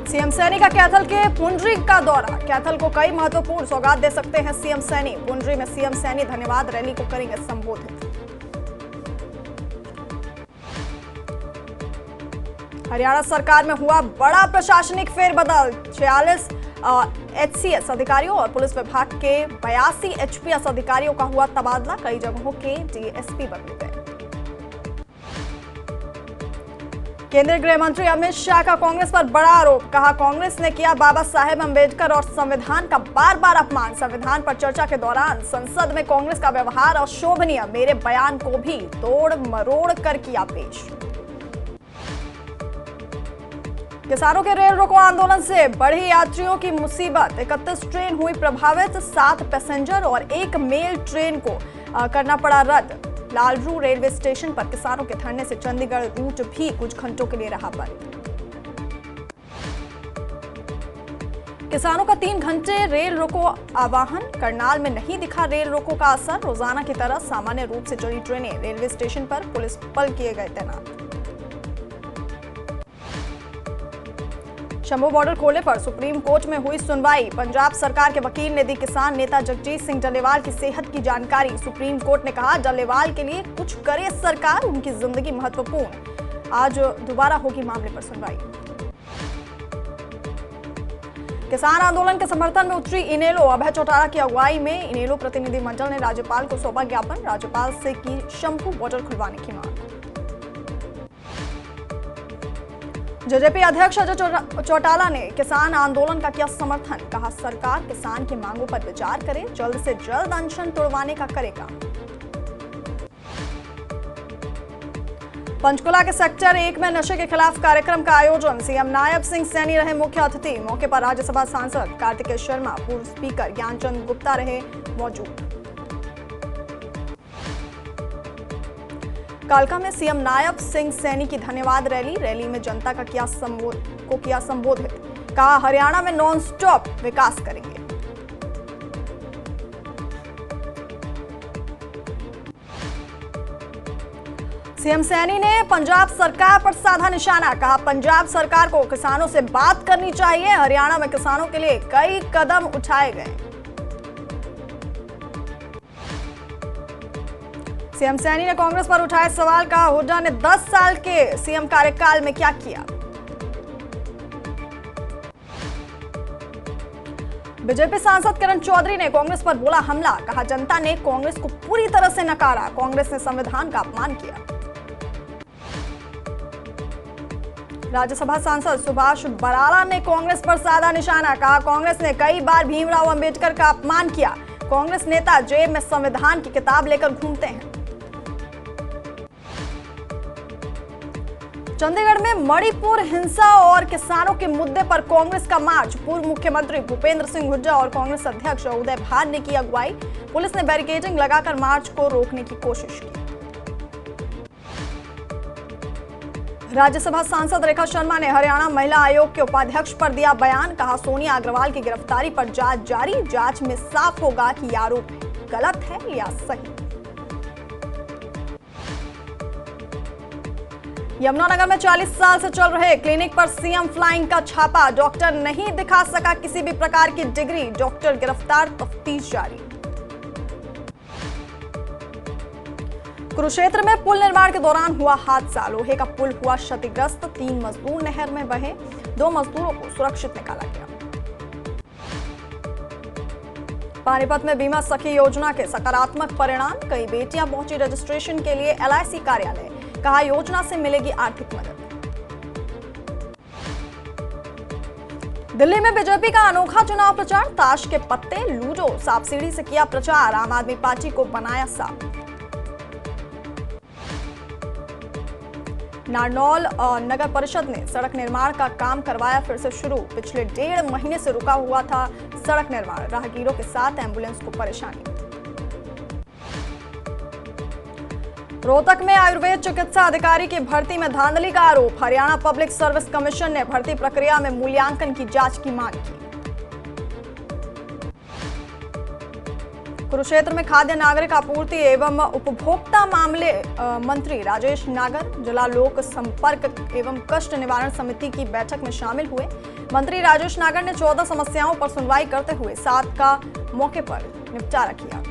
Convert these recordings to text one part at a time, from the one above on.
CM Saini का कैथल के पुंडरी का दौरा। कैथल को कई महत्वपूर्ण सौगात दे सकते हैं सीएम सैनी। पुंडरी में सीएम सैनी धन्यवाद रैली को करेंगे संबोधित। हरियाणा सरकार में हुआ बड़ा प्रशासनिक फेरबदल। 46 एचसीएस अधिकारियों और पुलिस विभाग के 82 एचपीएस अधिकारियों का हुआ तबादला। कई जगहों के डीएसपी बदले गए। केंद्रीय गृह मंत्री अमित शाह का कांग्रेस पर बड़ा आरोप। कहा, कांग्रेस ने किया बाबा साहेब अंबेडकर और संविधान का बार बार अपमान। संविधान पर चर्चा के दौरान संसद में कांग्रेस का व्यवहार अशोभनीय। मेरे बयान को भी तोड़ मरोड़ कर किया पेश। किसानों के रेल रोको आंदोलन से बढ़ी यात्रियों की मुसीबत। 31 ट्रेन हुई प्रभावित। 7 पैसेंजर और 1 मेल ट्रेन को करना पड़ा रद्द। लालरू रेलवे स्टेशन पर किसानों के धरने से चंडीगढ़ रूट भी कुछ घंटों के लिए रहा बंद। किसानों का 3 घंटे रेल रोको आह्वान। करनाल में नहीं दिखा रेल रोको का असर। रोजाना की तरह सामान्य रूप से चली ट्रेनें। रेलवे स्टेशन पर पुलिस बल किए गए तैनात। शंभू बॉर्डर खोलने पर सुप्रीम कोर्ट में हुई सुनवाई। पंजाब सरकार के वकील ने दी किसान नेता जगजीत सिंह डल्लेवाल की सेहत की जानकारी। सुप्रीम कोर्ट ने कहा, डल्लेवाल के लिए कुछ करे सरकार, उनकी जिंदगी महत्वपूर्ण। आज दोबारा होगी मामले पर सुनवाई। किसान आंदोलन के समर्थन में उतरी इनेलो। अभय चौटाला की अगुवाई में इनेलो प्रतिनिधि मंडल ने राज्यपाल को सौंपा ज्ञापन। राज्यपाल से की शंभू बॉर्डर खुलवाने की मांग। जेजेपी अध्यक्ष अजय चौटाला ने किसान आंदोलन का किया समर्थन। कहा, सरकार किसान की मांगों पर विचार करे, जल्द से जल्द अनशन तोड़वाने का करेगा। पंचकुला के सेक्टर 1 में नशे के खिलाफ कार्यक्रम का आयोजन। सीएम नायब सिंह सैनी रहे मुख्य अतिथि। मौके पर राज्यसभा सांसद कार्तिकेय शर्मा, पूर्व स्पीकर ज्ञानचंद गुप्ता रहे मौजूद। कालका में सीएम नायब सिंह सैनी की धन्यवाद रैली। रैली में जनता का किया संबोधित। कहा, हरियाणा में नॉन स्टॉप विकास करेंगे। सीएम सैनी ने पंजाब सरकार पर साधा निशाना। कहा, पंजाब सरकार को किसानों से बात करनी चाहिए। हरियाणा में किसानों के लिए कई कदम उठाए गए। सीएम सैनी ने कांग्रेस पर उठाए सवाल। कहा, हुड्डा ने 10 साल के सीएम कार्यकाल में क्या किया। बीजेपी सांसद किरण चौधरी ने कांग्रेस पर बोला हमला। कहा, जनता ने कांग्रेस को पूरी तरह से नकारा। कांग्रेस ने संविधान का अपमान किया। राज्यसभा सांसद सुभाष बराला ने कांग्रेस पर साधा निशाना। कहा, कांग्रेस ने कई बार भीमराव अंबेडकर का अपमान किया। कांग्रेस नेता जेब में संविधान की किताब लेकर घूमते हैं। चंडीगढ़ में मणिपुर हिंसा और किसानों के मुद्दे पर कांग्रेस का मार्च। पूर्व मुख्यमंत्री भूपेंद्र सिंह हुड्डा और कांग्रेस अध्यक्ष उदय भान ने की अगुवाई। पुलिस ने बैरिकेडिंग लगाकर मार्च को रोकने की कोशिश की। राज्यसभा सांसद रेखा शर्मा ने हरियाणा महिला आयोग के उपाध्यक्ष पर दिया बयान। कहा, सोनिया अग्रवाल की गिरफ्तारी पर जांच जारी। जांच में साफ होगा कि आरोप गलत है या सही। यमुनानगर में 40 साल से चल रहे क्लिनिक पर सीएम फ्लाइंग का छापा। डॉक्टर नहीं दिखा सका किसी भी प्रकार की डिग्री। डॉक्टर गिरफ्तार, तफ्तीश जारी। कुरुक्षेत्र में पुल निर्माण के दौरान हुआ हादसा। लोहे का पुल हुआ क्षतिग्रस्त। 3 मजदूर नहर में बहे। 2 मजदूरों को सुरक्षित निकाला गया। पानीपत में बीमा सखी योजना के सकारात्मक परिणाम। कई बेटियां पहुंची रजिस्ट्रेशन के लिए एलआईसी कार्यालय। कहा, योजना से मिलेगी आर्थिक मदद। दिल्ली में बीजेपी का अनोखा चुनाव प्रचार। ताश के पत्ते, लूडो, सांप सीढ़ी से किया प्रचार। आम आदमी पार्टी को बनाया साफ। नारनौल नगर परिषद ने सड़क निर्माण का काम करवाया फिर से शुरू। पिछले 1.5 महीने से रुका हुआ था सड़क निर्माण। राहगीरों के साथ एम्बुलेंस को परेशानी। रोहतक में आयुर्वेद चिकित्सा अधिकारी की भर्ती में धांधली का आरोप। हरियाणा पब्लिक सर्विस कमीशन ने भर्ती प्रक्रिया में मूल्यांकन की जांच की मांग की। कुरुक्षेत्र में खाद्य नागरिक आपूर्ति एवं उपभोक्ता मामले मंत्री राजेश नागर जिला लोक संपर्क एवं कष्ट निवारण समिति की बैठक में शामिल हुए। मंत्री राजेश नागर ने 14 समस्याओं पर सुनवाई करते हुए 7 का मौके पर निपटारा किया।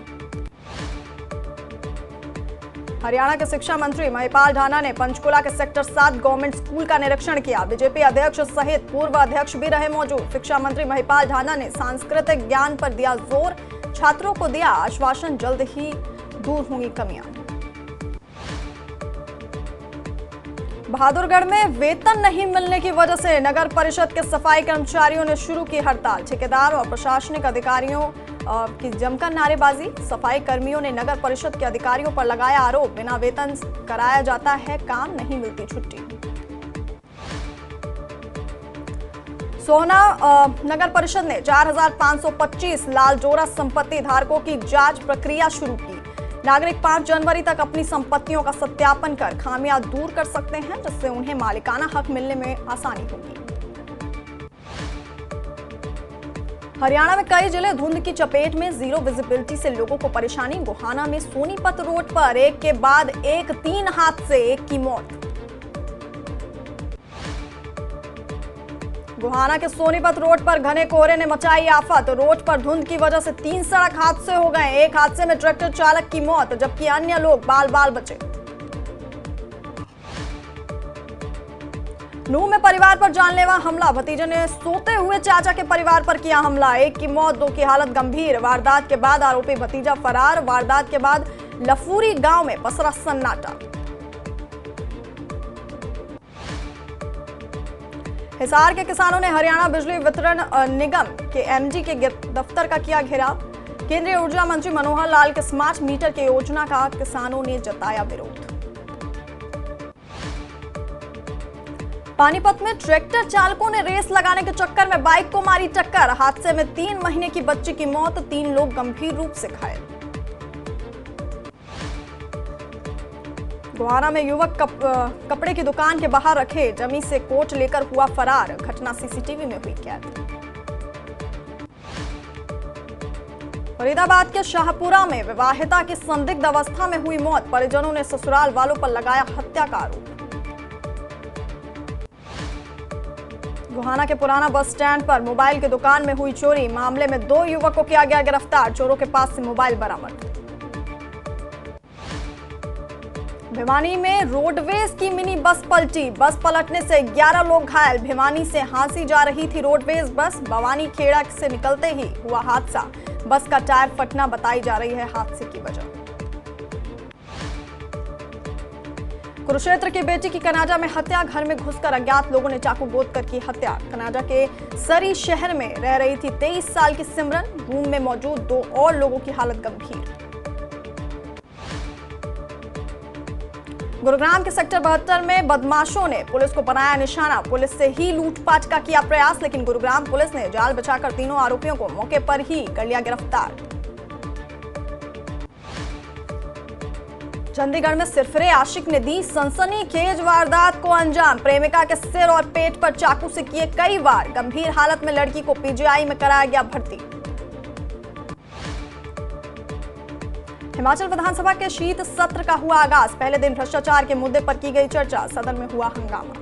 हरियाणा के शिक्षा मंत्री महिपाल ढाना ने पंचकुला के सेक्टर 7 गवर्नमेंट स्कूल का निरीक्षण किया। बीजेपी अध्यक्ष सहित पूर्व अध्यक्ष भी रहे मौजूद। शिक्षा मंत्री महिपाल ढाना ने सांस्कृतिक ज्ञान पर दिया जोर। छात्रों को दिया आश्वासन, जल्द ही दूर होंगी कमियां। बहादुरगढ़ में वेतन नहीं मिलने की वजह से नगर परिषद के सफाई कर्मचारियों ने शुरू की हड़ताल। ठेकेदार और प्रशासनिक अधिकारियों की जमकर नारेबाजी। सफाई कर्मियों ने नगर परिषद के अधिकारियों पर लगाया आरोप, बिना वेतन कराया जाता है काम, नहीं मिलती छुट्टी। सोहना नगर परिषद ने 4,525 लालजोरा संपत्ति धारकों की जांच प्रक्रिया शुरू की। नागरिक 5 जनवरी तक अपनी संपत्तियों का सत्यापन कर खामियां दूर कर सकते हैं, जिससे उन्हें मालिकाना हक मिलने में आसानी होगी। हरियाणा में कई जिले धुंध की चपेट में, जीरो विजिबिलिटी से लोगों को परेशानी। गोहाना में सोनीपत रोड पर एक के बाद एक 3 हादसे, एक की मौत। गोहाना के सोनीपत रोड पर घने कोहरे ने मचाई आफत। रोड पर धुंध की वजह से 3 सड़क हादसे हो गए। एक हादसे में ट्रैक्टर चालक की मौत, जबकि अन्य लोग बाल बाल बचे। नूंह में परिवार पर जानलेवा हमला। भतीजे ने सोते हुए चाचा के परिवार पर किया हमला। एक की मौत, 2 की हालत गंभीर। वारदात के बाद आरोपी भतीजा फरार। वारदात के बाद लफूरी गांव में पसरा सन्नाटा। हिसार के किसानों ने हरियाणा बिजली वितरण निगम के एमडी के दफ्तर का किया घेराव। केंद्रीय ऊर्जा मंत्री मनोहर लाल के स्मार्ट मीटर की योजना का किसानों ने जताया विरोध। पानीपत में ट्रैक्टर चालकों ने रेस लगाने के चक्कर में बाइक को मारी टक्कर। हादसे में 3 महीने की बच्ची की मौत, 3 लोग गंभीर रूप से घायल। गोहाना में युवक कपड़े की दुकान के बाहर रखे डमी से कोच लेकर हुआ फरार। घटना सीसीटीवी में हुई कैद। फरीदाबाद के शाहपुरा में विवाहिता की संदिग्ध अवस्था में हुई मौत। परिजनों ने ससुराल वालों पर लगाया हत्या का आरोप। गोहाना के पुराना बस स्टैंड पर मोबाइल की दुकान में हुई चोरी। मामले में 2 युवकों को किया गया गिरफ्तार। चोरों के पास से मोबाइल बरामद। भिवानी में रोडवेज की मिनी बस पलटी। बस पलटने से 11 लोग घायल। भिवानी से हांसी जा रही थी रोडवेज बस। भवानी खेड़ा से निकलते ही हुआ हादसा। बस का टायर फटना बताई जा रही है हादसे की वजह। कुरुक्षेत्र की बेटी की कनाजा में हत्या। घर में घुसकर अज्ञात लोगों ने चाकू गोद कर की हत्या। कनाजा के सरी शहर में रह रही थी 23 साल की सिमरन। रूम में मौजूद 2 और लोगों की हालत गंभीर। गुरुग्राम के सेक्टर 72 में बदमाशों ने पुलिस को बनाया निशाना। पुलिस से ही लूटपाट का किया प्रयास, लेकिन गुरुग्राम पुलिस ने जाल बिछाकर तीनों आरोपियों को मौके पर ही कर लिया गिरफ्तार। चंडीगढ़ में सिरफिरे आशिक ने दी सनसनीखेज वारदात को अंजाम। प्रेमिका के सिर और पेट पर चाकू से किए कई वार। गंभीर हालत में लड़की को पीजीआई में कराया गया भर्ती। हिमाचल विधानसभा के शीत सत्र का हुआ आगाज। पहले दिन भ्रष्टाचार के मुद्दे पर की गई चर्चा। सदन में हुआ हंगामा।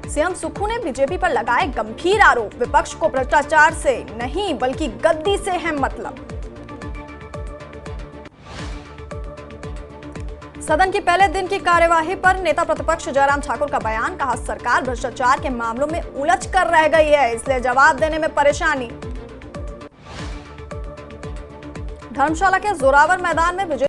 सीएम सुक्खू ने बीजेपी पर लगाए गंभीर आरोप। विपक्ष को भ्रष्टाचार से नहीं बल्कि गद्दी से है मतलब। सदन की पहले दिन की कार्यवाही पर नेता प्रतिपक्ष जयराम ठाकुर का बयान। कहा, सरकार भ्रष्टाचार के मामलों में उलझ कर रह गई है, इसलिए जवाब देने में परेशानी। धर्मशाला के जोरावर मैदान में